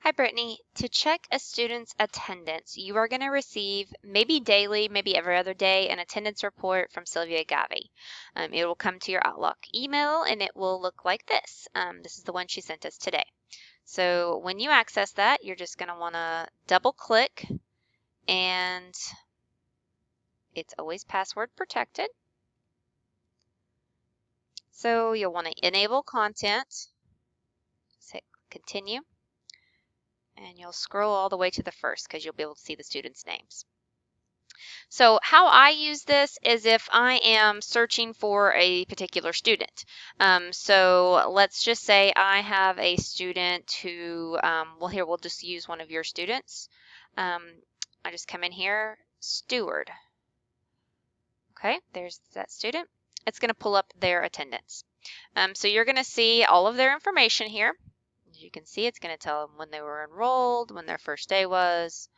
Hi, Brittany. To check a student's attendance, you are going to receive maybe daily, maybe every other day, an attendance report from Sylvia Gavi. It will come to your Outlook email and it will look like this. This is the one she sent us today. So when you access that, you're just going to want to double click, and it's always password protected. So you'll want to enable content, hit continue, and you'll scroll all the way to the first because you'll be able to see the students' names. So how I use this is if I am searching for a particular student. So let's just say I have a student who, well, here we'll just use one of your students. I just come in here, Steward. Okay, there's that student. It's going to pull up their attendance. So you're going to see all of their information here. As you can see, it's going to tell them when they were enrolled, when their first day was,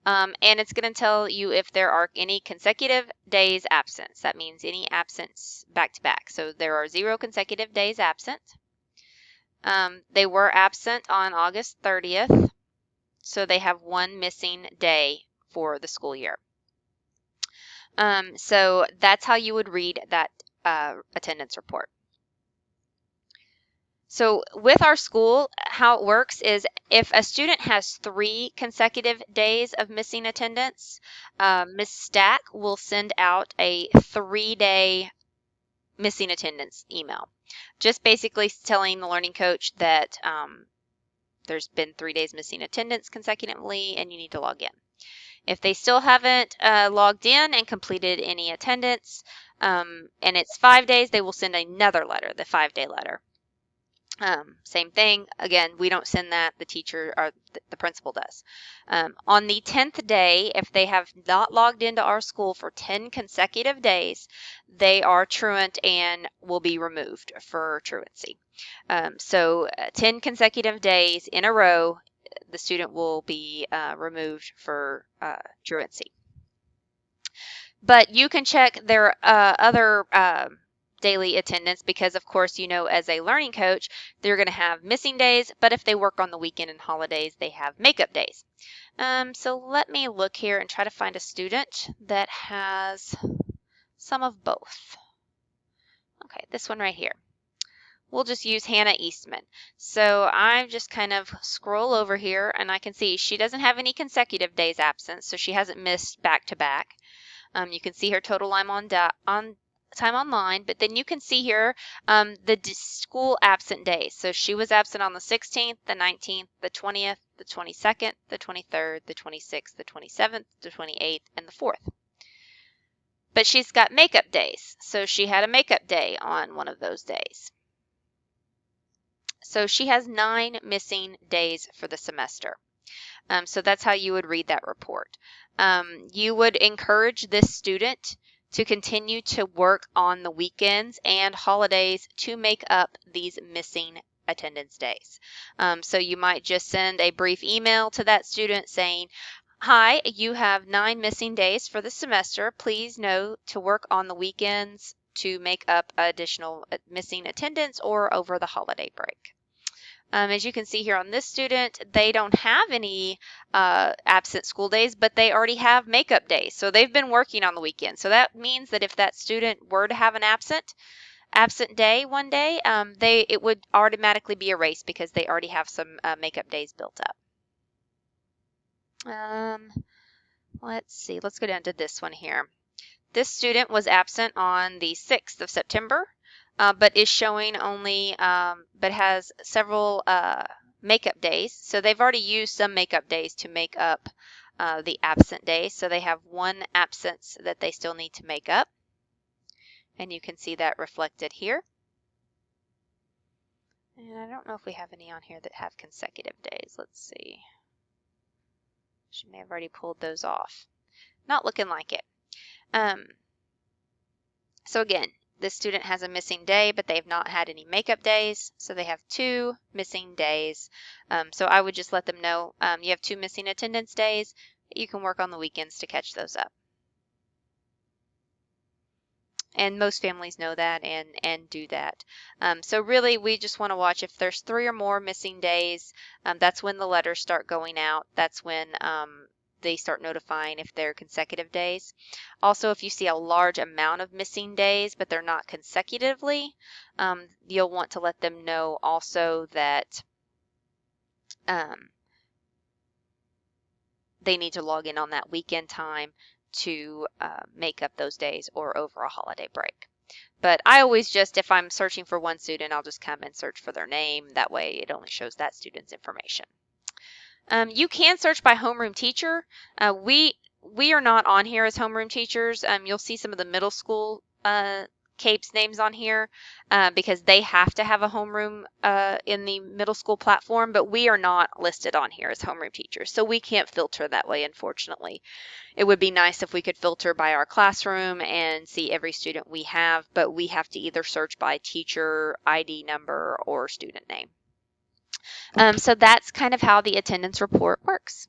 and it's going to tell you if there are any consecutive days absence. That means any absence back to back. So there are 0 consecutive days absent. They were absent on August 30th, so they have 1 missing day for the school year. So that's how you would read that attendance report. So with our school, how it works is if a student has 3 consecutive days of missing attendance, Ms. Stack will send out a 3-day missing attendance email, just basically telling the learning coach that there's been 3 days missing attendance consecutively and you need to log in. If they still haven't logged in and completed any attendance, and it's 5 days, they will send another letter, the 5-day letter. Same thing. Again, we don't send that. The teacher or the principal does. On the 10th day, if they have not logged into our school for 10 consecutive days, they are truant and will be removed for truancy. So 10 consecutive days in a row, the student will be removed for truancy. But you can check their other daily attendance because, of course, you know, as a learning coach, they're going to have missing days, but if they work on the weekend and holidays, they have makeup days. So let me look here and try to find a student that has some of both. Okay, this one right here. We'll just use Hannah Eastman. So I just kind of scroll over here and I can see she doesn't have any consecutive days absent, so she hasn't missed back to back. You can see her total time online, but then you can see here the school absent days. So she was absent on the 16th, the 19th, the 20th, the 22nd, the 23rd, the 26th, the 27th, the 28th, and the 4th. But she's got makeup days, so she had a makeup day on one of those days. So she has 9 missing days for the semester. So that's how you would read that report. You would encourage this student to continue to work on the weekends and holidays to make up these missing attendance days. So you might just send a brief email to that student saying, "Hi, you have 9 missing days for the semester. Please know to work on the weekends to make up additional missing attendance or over the holiday break." As you can see here on this student, they don't have any absent school days, but they already have makeup days. So they've been working on the weekend. So that means that if that student were to have an absent day one day, it would automatically be erased because they already have some makeup days built up. Let's see. Let's go down to this one here. This student was absent on the 6th of September. But is showing only, but has several makeup days. So they've already used some makeup days to make up the absent days. So they have 1 absence that they still need to make up. And you can see that reflected here. And I don't know if we have any on here that have consecutive days. Let's see. She may have already pulled those off. Not looking like it. So again, this student has a missing day, but they've not had any makeup days, so they have 2 missing days. So I would just let them know you have 2 missing attendance days. You can work on the weekends to catch those up. And most families know that and do that. So really, we just want to watch if there's 3 or more missing days. That's when the letters start going out. That's when they start notifying if they're consecutive days. Also, if you see a large amount of missing days, but they're not consecutively, you'll want to let them know also that um, they need to log in on that weekend time to make up those days or over a holiday break. But I always just, if I'm searching for one student, I'll just come and search for their name. That way it only shows that student's information. You can search by homeroom teacher. We are not on here as homeroom teachers. You'll see some of the middle school CAPES names on here because they have to have a homeroom in the middle school platform, but we are not listed on here as homeroom teachers, so we can't filter that way, unfortunately. It would be nice if we could filter by our classroom and see every student we have, but we have to either search by teacher, ID number, or student name. So that's kind of how the attendance report works.